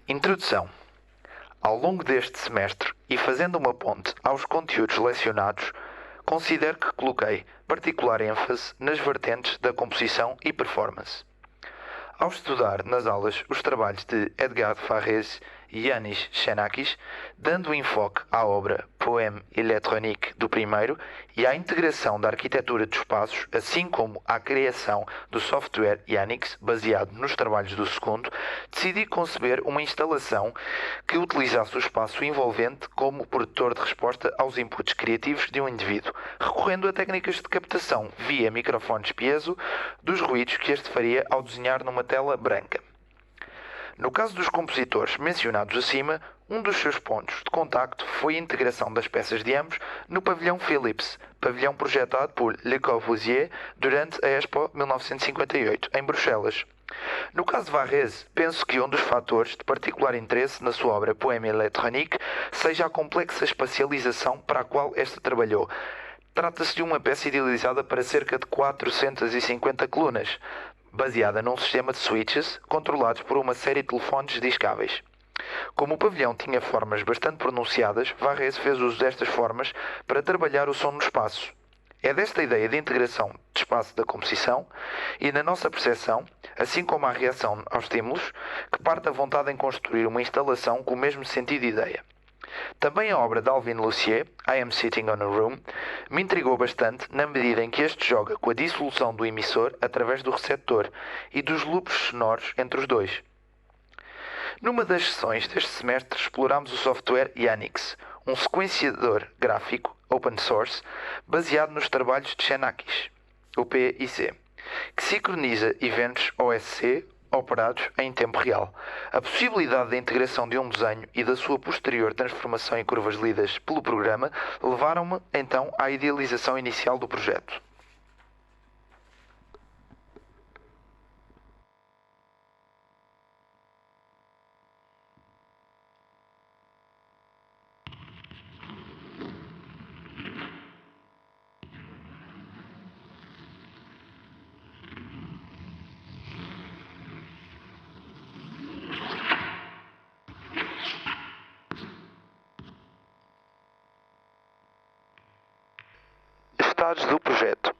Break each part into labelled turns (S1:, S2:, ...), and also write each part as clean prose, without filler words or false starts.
S1: Introdução. Ao longo deste semestre e fazendo uma ponte aos conteúdos lecionados, considero que coloquei particular ênfase nas vertentes da composição e performance. Ao estudar nas aulas os trabalhos de Edgar Varèse e Yanis Xenakis, dando enfoque à obra Poème électronique do primeiro e à integração da arquitetura de espaços, assim como à criação do software Yanix, baseado nos trabalhos do segundo, decidi conceber uma instalação que utilizasse o espaço envolvente como produtor de resposta aos inputs criativos de um indivíduo, recorrendo a técnicas de captação via microfones piezo dos ruídos que este faria ao desenhar numa tela branca. No caso dos compositores mencionados acima, um dos seus pontos de contacto foi a integração das peças de ambos no pavilhão Philips, pavilhão projetado por Le Corbusier durante a Expo 1958, em Bruxelas. No caso de Varèse, penso que um dos fatores de particular interesse na sua obra Poème électronique seja a complexa espacialização para a qual esta trabalhou. Trata-se de uma peça idealizada para cerca de 450 colunas, baseada num sistema de switches controlados por uma série de telefones discáveis. Como o pavilhão tinha formas bastante pronunciadas, Varèse fez uso destas formas para trabalhar o som no espaço. É desta ideia de integração de espaço da composição e na nossa percepção, assim como a reação aos estímulos, que parte a vontade em construir uma instalação com o mesmo sentido e ideia. Também a obra de Alvin Lucier, I Am Sitting on a Room, me intrigou bastante na medida em que este joga com a dissolução do emissor através do receptor e dos loops sonoros entre os dois. Numa das sessões deste semestre explorámos o software Yanix, um sequenciador gráfico open source baseado nos trabalhos de Xenakis, o PIC, que sincroniza eventos OSC operados em tempo real. A possibilidade da integração de um desenho e da sua posterior transformação em curvas lidas pelo programa levaram-me então à idealização inicial do projeto. Estados do projeto.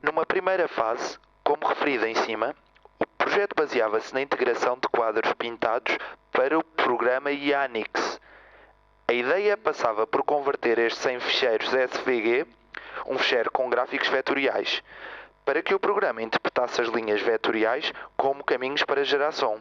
S1: Numa primeira fase, como referido em cima, o projeto baseava-se na integração de quadros pintados para o programa Yanix. A ideia passava por converter estes em ficheiros SVG, um ficheiro com gráficos vetoriais, para que o programa interpretasse as linhas vetoriais como caminhos para gerar som.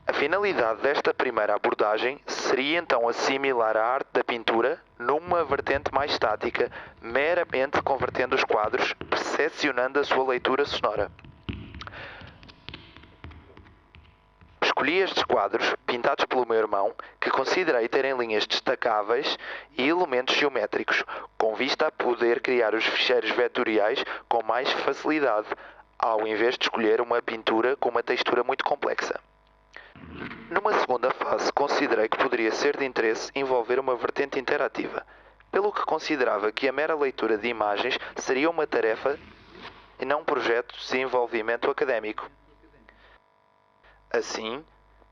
S1: A finalidade desta primeira abordagem seria então assimilar a arte da pintura numa vertente mais estática, meramente convertendo os quadros, percepcionando a sua leitura sonora. Escolhi estes quadros, pintados pelo meu irmão, que considerei terem linhas destacáveis e elementos geométricos, com vista a poder criar os ficheiros vetoriais com mais facilidade, ao invés de escolher uma pintura com uma textura muito complexa. Numa segunda fase, considerei que poderia ser de interesse envolver uma vertente interativa, pelo que considerava que a mera leitura de imagens seria uma tarefa e não um projeto de desenvolvimento académico. Assim,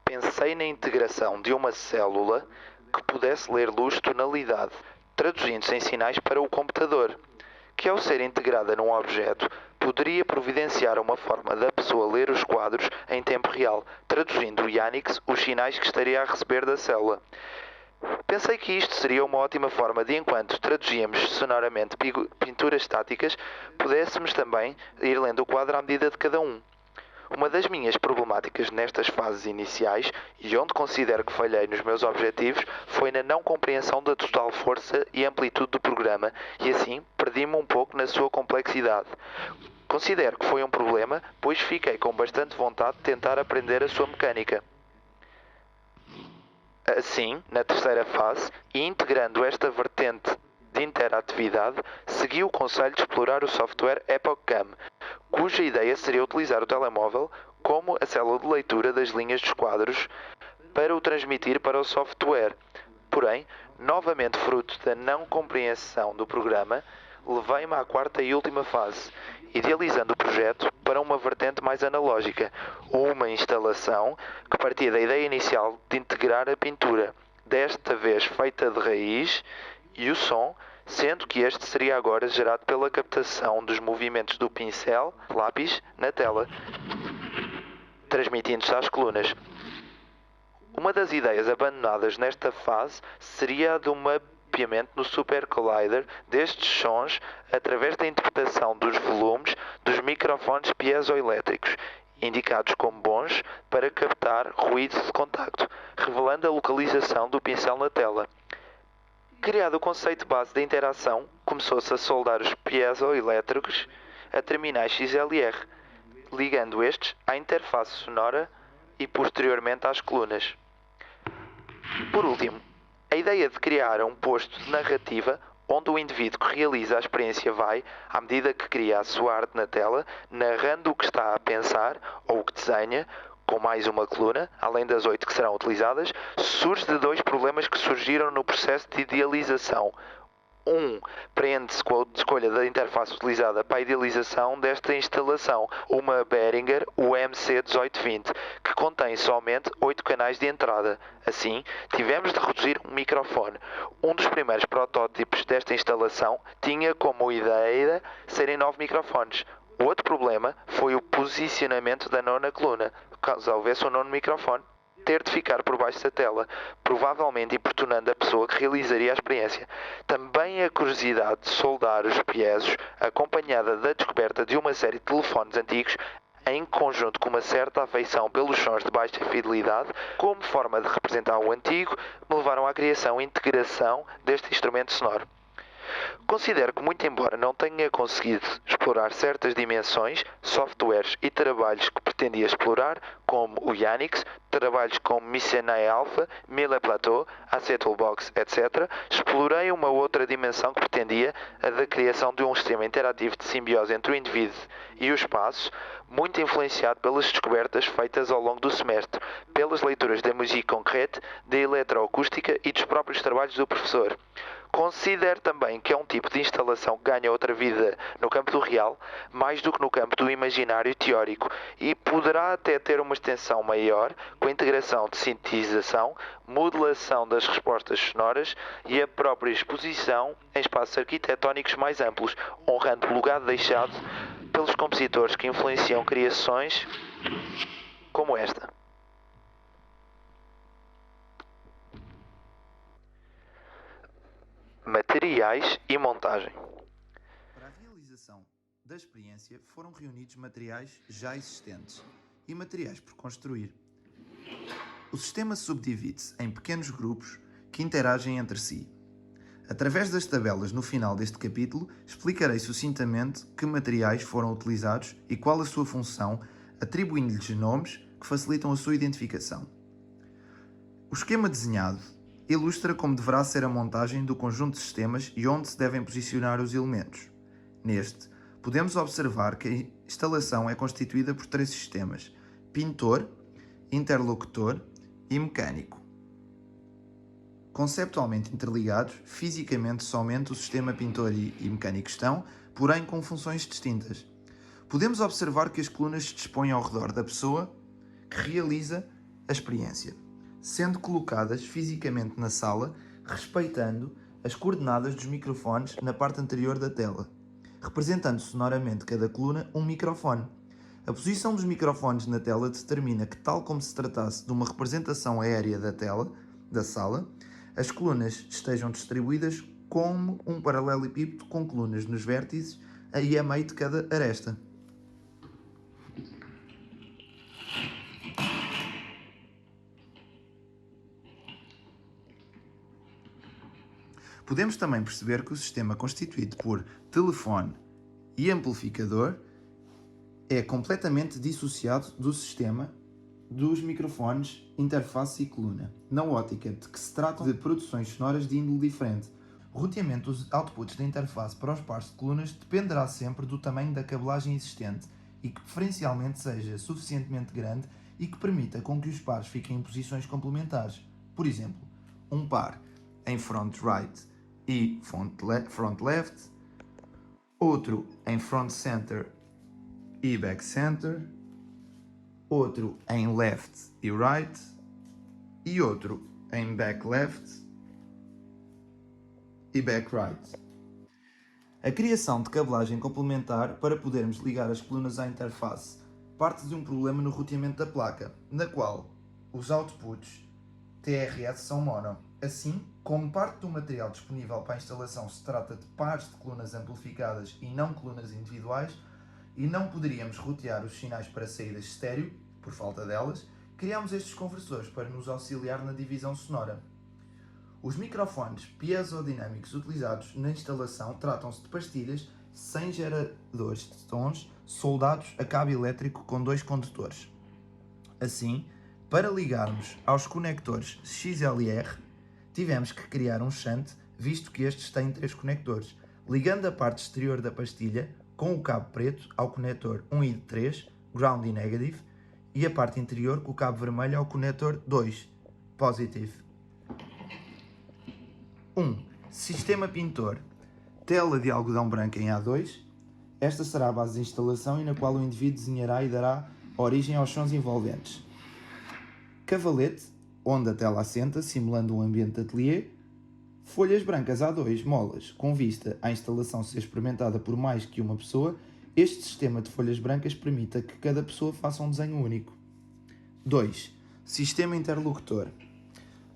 S1: pensei na integração de uma célula que pudesse ler luz-tonalidade, traduzindo-se em sinais para o computador, que ao ser integrada num objeto, poderia providenciar uma forma da pessoa ler os quadros em tempo real, traduzindo o Yanix os sinais que estaria a receber da célula. Pensei que isto seria uma ótima forma de, enquanto traduzíamos sonoramente pinturas estáticas, pudéssemos também ir lendo o quadro à medida de cada um. Uma das minhas problemáticas nestas fases iniciais, e onde considero que falhei nos meus objetivos, foi na não compreensão da total força e amplitude do programa, e assim perdi-me um pouco na sua complexidade. Considero que foi um problema, pois fiquei com bastante vontade de tentar aprender a sua mecânica. Assim, na terceira fase, e integrando esta vertente de interatividade, segui o conselho de explorar o software EpochCam, cuja ideia seria utilizar o telemóvel como a célula de leitura das linhas dos quadros para o transmitir para o software. Porém, novamente fruto da não compreensão do programa, levei-me à quarta e última fase, idealizando o projeto para uma vertente mais analógica, uma instalação que partia da ideia inicial de integrar a pintura, desta vez feita de raiz, e o som, sendo que este seria agora gerado pela captação dos movimentos do pincel, lápis, na tela, transmitindo-se às colunas. Uma das ideias abandonadas nesta fase seria a de um mapeamento no Super Collider destes sons através da interpretação dos volumes dos microfones piezoelétricos, indicados como bons para captar ruído de contacto, revelando a localização do pincel na tela. Criado o conceito base da interação, começou-se a soldar os piezoelétricos a terminais XLR, ligando estes à interface sonora e posteriormente às colunas. Por último, a ideia de criar um posto de narrativa onde o indivíduo que realiza a experiência vai, à medida que cria a sua arte na tela, narrando o que está a pensar ou o que desenha, com mais uma coluna, além das 8 que serão utilizadas, surge de 2 problemas que surgiram no processo de idealização. Prende-se com a escolha da interface utilizada para a idealização desta instalação, uma Behringer UMC1820, que contém somente 8 canais de entrada. Assim, tivemos de reduzir um microfone. Um dos primeiros protótipos desta instalação tinha como ideia serem 9 microfones. O outro problema foi o posicionamento da nona coluna. Caso houvesse um nono microfone, ter de ficar por baixo da tela, provavelmente importunando a pessoa que realizaria a experiência. Também a curiosidade de soldar os piesos, acompanhada da descoberta de uma série de telefones antigos, em conjunto com uma certa afeição pelos sons de baixa fidelidade, como forma de representar o antigo, me levaram à criação e integração deste instrumento sonoro. Considero que, muito embora não tenha conseguido explorar certas dimensões, softwares e trabalhos que pretendia explorar, como o Yanix, trabalhos como Mycenae Alpha, Mille Plateau, Acetylbox, etc., explorei uma outra dimensão que pretendia, a da criação de um sistema interativo de simbiose entre o indivíduo e o espaço, muito influenciado pelas descobertas feitas ao longo do semestre, pelas leituras da Musique Concrète, da eletroacústica e dos próprios trabalhos do professor. Considero também que é um tipo de instalação que ganha outra vida no campo do real, mais do que no campo do imaginário teórico, e poderá até ter uma extensão maior com a integração de sintetização, modulação das respostas sonoras e a própria exposição em espaços arquitetónicos mais amplos, honrando o legado deixado pelos compositores que influenciam criações como esta. Materiais e montagem.
S2: Para a realização da experiência foram reunidos materiais já existentes e materiais por construir. O sistema subdivide-se em pequenos grupos que interagem entre si. Através das tabelas no final deste capítulo, explicarei sucintamente que materiais foram utilizados e qual a sua função, atribuindo-lhes nomes que facilitam a sua identificação. O esquema desenhado ilustra como deverá ser a montagem do conjunto de sistemas e onde se devem posicionar os elementos. Neste, podemos observar que a instalação é constituída por 3 sistemas: pintor, interlocutor e mecânico. Conceptualmente interligados, fisicamente somente o sistema pintor e mecânico estão, porém com funções distintas. Podemos observar que as colunas se dispõem ao redor da pessoa que realiza a experiência, sendo colocadas fisicamente na sala, respeitando as coordenadas dos microfones na parte anterior da tela, representando sonoramente cada coluna um microfone. A posição dos microfones na tela determina que, tal como se tratasse de uma representação aérea da sala, as colunas estejam distribuídas como um paralelepípedo com colunas nos vértices e a meio de cada aresta. Podemos também perceber que o sistema constituído por telefone e amplificador é completamente dissociado do sistema dos microfones, interface e coluna, na ótica de que se trata de produções sonoras de índole diferente. O roteamento dos outputs da interface para os pares de colunas dependerá sempre do tamanho da cabelagem existente e que preferencialmente seja suficientemente grande e que permita com que os pares fiquem em posições complementares. Por exemplo, um par em front right e front left, outro em front center e back center, outro em left e right e outro em back left e back right. A criação de cabelagem complementar para podermos ligar as colunas à interface parte de um problema no roteamento da placa, na qual os outputs TRS são mono. Assim, como parte do material disponível para a instalação se trata de pares de colunas amplificadas e não colunas individuais, e não poderíamos rotear os sinais para saídas estéreo, por falta delas, criamos estes conversores para nos auxiliar na divisão sonora. Os microfones piezodinâmicos utilizados na instalação tratam-se de pastilhas sem geradores de tons soldados a cabo elétrico com 2 condutores. Assim, para ligarmos aos conectores XLR, tivemos que criar um shunt, visto que estes têm 3 conectores, ligando a parte exterior da pastilha com o cabo preto ao conector 1 e 3, ground e negative, e a parte interior com o cabo vermelho ao conector 2, positive. 1. Sistema pintor. Tela de algodão branca em A2. Esta será a base de instalação e na qual o indivíduo desenhará e dará origem aos sons envolventes. Cavalete, onde a tela assenta, simulando um ambiente de ateliê. Folhas brancas A2, molas, com vista à instalação ser experimentada por mais que uma pessoa, este sistema de folhas brancas permite que cada pessoa faça um desenho único. 2. Sistema interlocutor.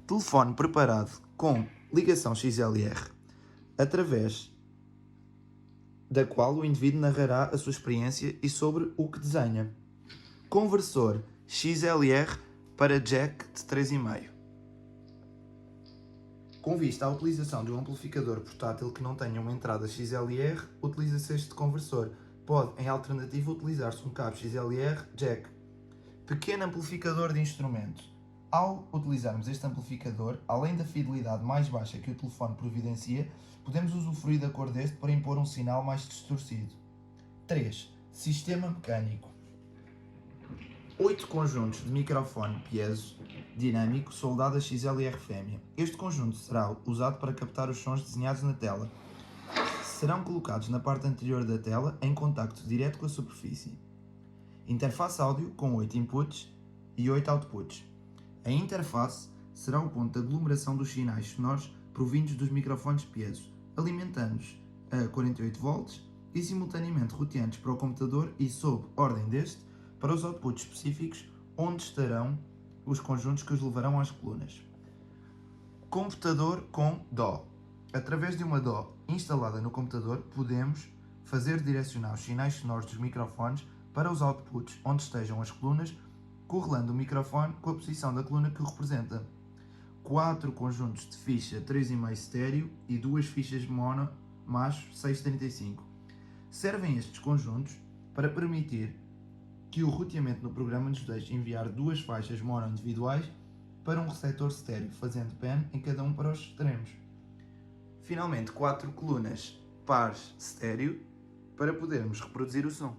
S2: Telefone preparado com ligação XLR, através da qual o indivíduo narrará a sua experiência e sobre o que desenha. Conversor XLR para jack de 3,5. Com vista à utilização de um amplificador portátil que não tenha uma entrada XLR, utiliza-se este conversor. Pode, em alternativa, utilizar-se um cabo XLR jack. Pequeno amplificador de instrumento. Ao utilizarmos este amplificador, além da fidelidade mais baixa que o telefone providencia, podemos usufruir da cor deste para impor um sinal mais distorcido. 3. Sistema mecânico. 8 conjuntos de microfone piezo dinâmico soldado a XLR fêmea. Este conjunto será usado para captar os sons desenhados na tela. Serão colocados na parte anterior da tela em contacto direto com a superfície. Interface áudio com 8 inputs e 8 outputs. A interface será o ponto de aglomeração dos sinais sonoros provindos dos microfones piezo, alimentando-os a 48 volts e simultaneamente roteantes para o computador e, sob ordem deste, para os outputs específicos onde estarão os conjuntos que os levarão às colunas. Computador com DAW. Através de uma DAW instalada no computador, podemos fazer direcionar os sinais sonoros dos microfones para os outputs onde estejam as colunas, correlando o microfone com a posição da coluna que o representa. 4 conjuntos de ficha 3,5 estéreo e 2 fichas mono macho 635. Servem estes conjuntos para permitir que o roteamento no programa nos deixe enviar 2 faixas mono individuais para um receptor estéreo, fazendo pan em cada um para os extremos. Finalmente, 4 colunas pares estéreo para podermos reproduzir o som.